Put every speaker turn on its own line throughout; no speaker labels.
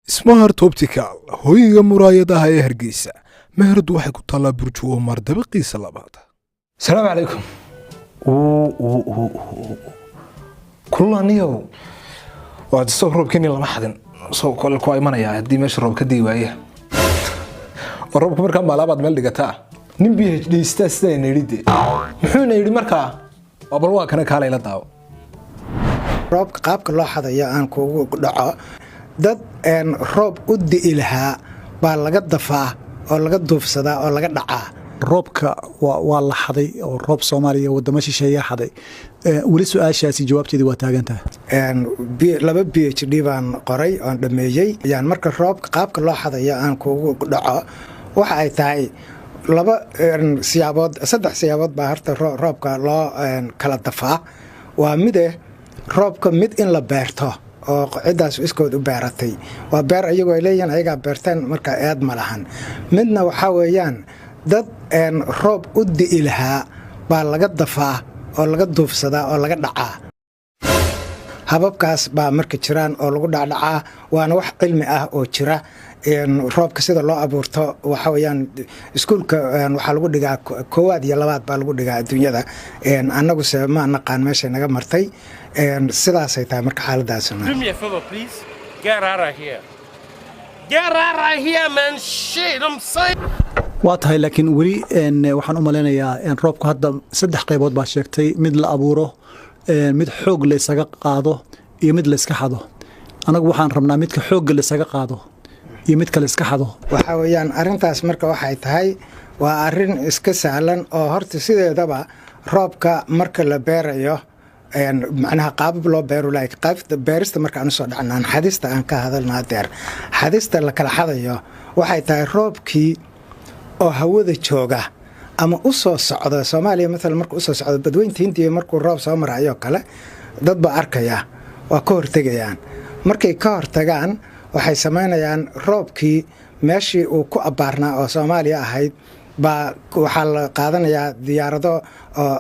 Smart Optical hoyga muraayadaha ee Hargeysa meheradu waxay ku talaa burjuwa mar dabiqiisa labaad.
Salaamu calaykum. Kullaniyow waad soo roobkeenii lama xadin soo kale ku imanaya hadii meesha roob ka dii waaya. Roobku markaa maalabaad meel dhigataa nin PhD sida inayridee muxuu yiri markaa abal waa kana kaalay la daawo.
roobka qaabka loo xadayo aan kuugu dhaco dad roob u di'i lahaa baa laga dafaa oo laga duufsadaa oo laga dhacaa.
roobka waa la xaday oo roob Soomaaliya wadamo shisheeye xaday wali su'aashaasi jawaabteedii waa taagantahay.
laba PhD baan qoray oo dhameeyay yaan marka roobka qaabka loo xadayo aan kuugu dhaco waxa ay tahay laba siyaabood saddex siyaabood baa harta roobka loo kala dafaa. waa mid roobka mid in la beerto oo ciidaas iskood u beeratay waa beer ayagoo ay leeyihiin ayaga beertaan marka aad ma lahan. midna waxa weeyaan dad roob u di'i lahaa baa laga dafaa oo laga duufsadaa oo laga dhacaa. hababkaas baa marka jiraan oo lagu dhacdhacaa waana wax cilmi ah oo jira. roobka sida loo abuurto waxa weeyaan iskuulka waxa lagu dhigaa koowaad iyo labaad baa lagu dhigaa adduunyada. annagu ma naqaan meesha naga martay sidaas ay tahay marka xaaladaasna.
Do me a favor, please. Get out of here. Get out of here, man. Shit, I'm saying.
waa tahay laakiin wali waxaan u maleynayaa roobku hadda saddex qaybood baa sheegtay mid la abuuro mid xoog la isaga qaado iyo mid la iska xado. anagu waxaan rabnaa midka xoog la isaga qaado iyo mid kale iska xado.
waxa weeyaan arintaas marka waxay tahay waa arin iska sahlan oo horta sideedaba roobka marka la beerayo macnaha qaabab loo beero qaabta beerista marka aan soo dhacnaan xadista aan ka hadalnaa deer xadista la kala xadayo waxay tahay roobkii oo hawada jooga ama u soo socda Soomaaliya mesela marka u soo socdo badweynta Hindiya markuu roob soo marayo kale dad ba arkaya waa ka hortagayaan. markay ka hortagaan waxay sameynayaan roobkii meeshii uu ku abaarnaa oo Soomaaliya ahayd baa waxa la qaadanayaa diyaarado oo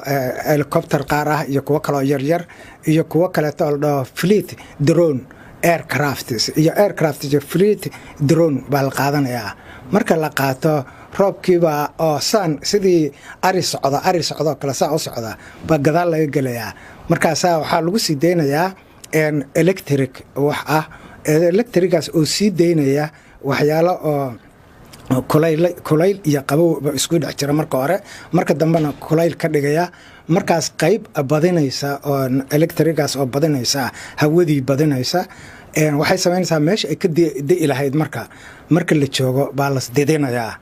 helicopter qaar ah iyo kuwa kale oo yar yar iyo kuwa kale oo fleet drone aircraft iyo fleet drone baa la qaadanayaa. marka la qaato roobkiiba oo san sidii ari socdo kala saa u socda baa gadaal laga gelayaa. markaas waxa lagu sii deynayaa electric wax ah electricaas oo sii deynaya waxyaalo oo kulayl iyo qabow isku dhex jira marka hore marka dambena kulayl ka dhigaya markaas qayb badinaysa oo electricaas oo badinaysa hawadii badinaysa waxay sameynaysaa meesha ay ka di'i lahayd marka la joogo baa la deedinayaa.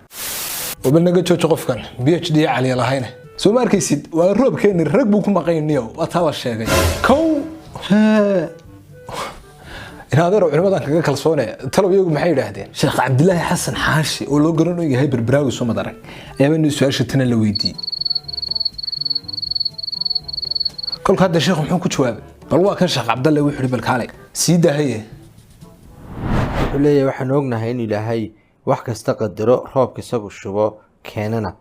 وبنجا جوج قفكان PhD علي لهينه سو ماركيسيد waa roobkeen rag buu ku maqayniyo waa taa sheegay kow inaad culimada kaga kalsoonay talabiyagu maxay yiraahdeen Sheekh Cabdullaahi Xasan Xaashi oo loo garanayo yahay barbaraawi soo madarag ayaan su'aasha tan la weydiiyay kolka hadda sheekhu muxuu ku jawaabay bal waa kan Sheekh Cabdullaahi wuxuu bal kaalay sii daahaye
wuxuu leeyahay waxaan ognahay in Ilaahay wax kasta qadaro roobka isagu shubo keenana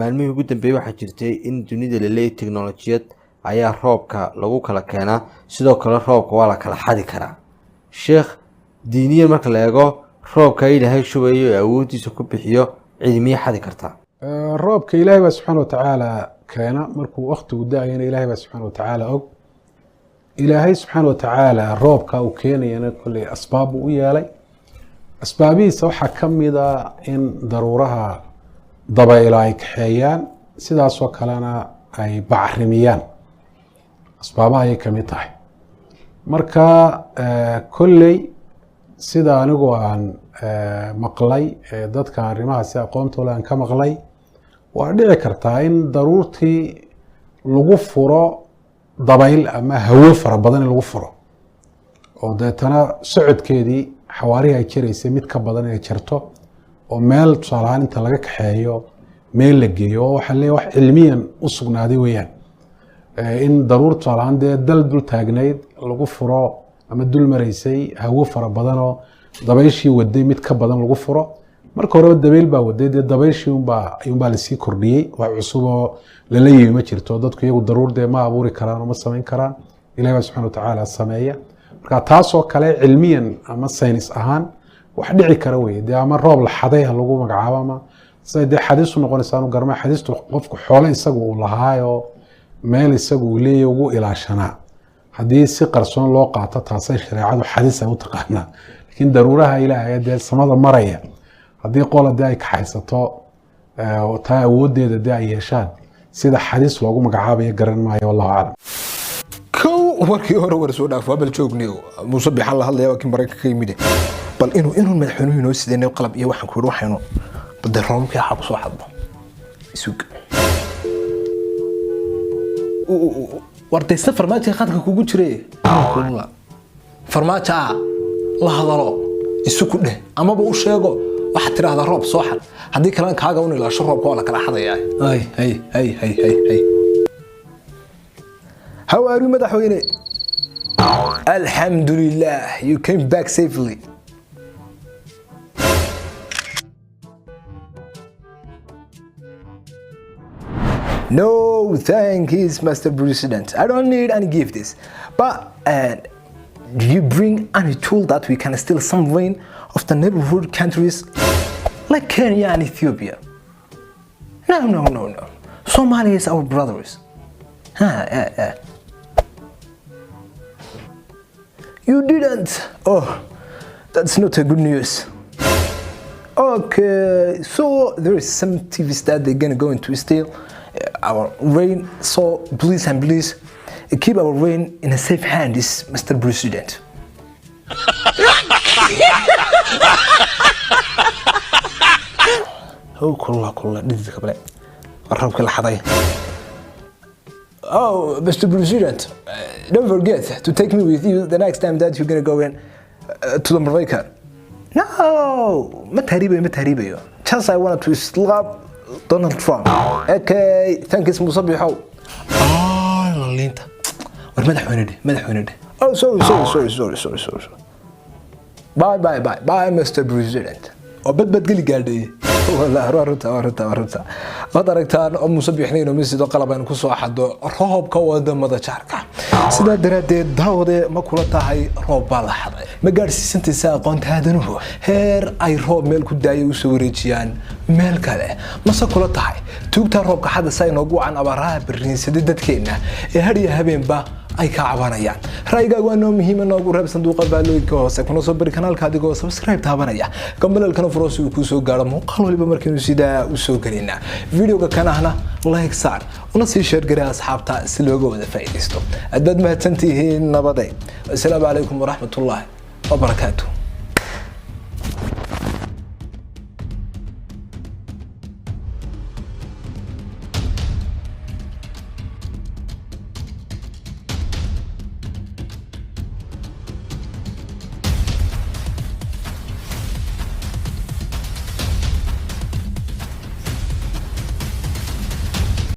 maalmihii ugu dambeeyay waxa jirtay in dunida la leeyahay tiknoolajiyad ayaa roobka lagu kala keenaa sidoo kale roobka waa la kala xadi karaa. sheekh diiniyan marka la eego roobka Ilaahay shubayo awoodiisa ku bixiyo cilmiye xadi kartaa.
roobka Ilaahay subhanahu wa ta'ala keena markuu waqtigu daayana Ilaahay subhanahu wa ta'ala og Ilaahay subhanahu wa ta'ala roobka uu keenayna kulli asbaab u yeelay. asbaabihiisa waxaa ka mid ah in daruuraha dabaylo ay kaxeeyaan sidaasoo kalena ay bacrimiyaan asbaabaha ay ka mid tahay. marka kolley sida anigu aan maqlay dadka arrimahaasi aqoontooda aan ka maqlay waa dhici kartaa in daruurtii lagu furo dabayl ama hawo fara badan lagu furo oo deetana socodkeedii xawaarihi ay jiraysay mid ka badan ay jirto oo meel tusaalahaan inta laga kaxeeyo meel la geeyo oo waxa leeyahay wax cilmiyan u sugnaaday weeyaan in daruur tusaalahaan dal dul taagnayd lagu furo ama dul maraysay hawo fara badan oo dabayshii waday mid ka badan lagu furo. marka hore dabayl baa waday dabayshii unbaa la sii kordhiyay wax cusub oo la leeyahay ma jirto dadku iyagu daruur ma abuuri karaan oo ma samayn karaan Ilaahay subhanahu wa ta'ala sameeya. marka taas oo kale cilmiyan ama saynis ahaan wax dhici kara weeye dee ama roob la xaday ha lagu magacaabo ama siday dee xadiis u noqonaysaa anu garmaa xadiistu qofku xoole isagu uu lahaayo meel isagu uu leeyahy ugu ilaashanaa haddii si qarsoon loo qaato taasay shareecadu xadiis ay u taqaanaa laakiin daruuraha ilaahay dee samada maraya haddii qola dee ay kaxaysato taa awoodeeda dee ay yeeshaan sida xadiis loogu magacaabayo garan maayo wallahu aclam
kow markii hore war soo dhaaf waa bal joogniyo muuse bixan la hadlaya waa kii maraykanka ka yimid bal inuu madaxweynuhu inoo sideenay qalab iyo waxaan ku yidhi waxaynu badda roobkii xaq soo xadbo isug wartaysta farmaajo khadka kugu jiray farmaajo la hadalo isugu dheh amaba u sheego waxa tiraahdaa roob soo xad haddii kalena kaaga un ilaasho roobka waa la kala xadayaa hay how are you madaxweyne alhamdulillah you came back safely no thanks Mr. President I don't need any gifts but do you bring any tool that we can steal some rain of the neighborhood countries like Kenya and Ethiopia? No. Somalia is our brothers. You didn't. Oh, that's not a good news. Okay, so there is some TVs that they're gonna go into steal our rain. So please keep our rain in a safe hands, Mr. President. هو كله ديزك قبل الرب كله حضايا. Oh, Mr. President, don't forget to take me with you the next time that you're gonna go in to the America. No, ما تهريبة. Just I wanted to slap Donald Trump. Okay, thank you مصبيحو. اللي انت. مدح وندي. Oh, sorry. Bye, Mr. President. وبد قلي قال والله رورتا هذا ركتان مصبيحنين ومسجد قلبان كسو حدو روب كودا مدا جاركا سدا دراديد داوده ما كula tahay roob baa la xaday ma gaarsiisantiisa aqoonta aadanuhu heer ay roob meel ku daayo u soo wareejiyaan meel kale ma sa kula tahay tuugta roobka xada say noogu wacan abaraha bariinsadii dadkeena ee hadiya habeenba ay ka cabanayaan raayigaagu waa noo muhiim noogu reeb sanduuqa baalooyinka hoose kuna soo bari kanaalka adigoo subscribe taabanaya gambalelkana furoosi uu ku soo gaaro muuqaal waliba markaynu sidaa u soo galina videoga kanahna like saar una sii share garay asxaabta si looga wada faa'iideysto aad mahadsantihiin nabaday assalaamu calaykum waraxmatullaahi wabarakaatuh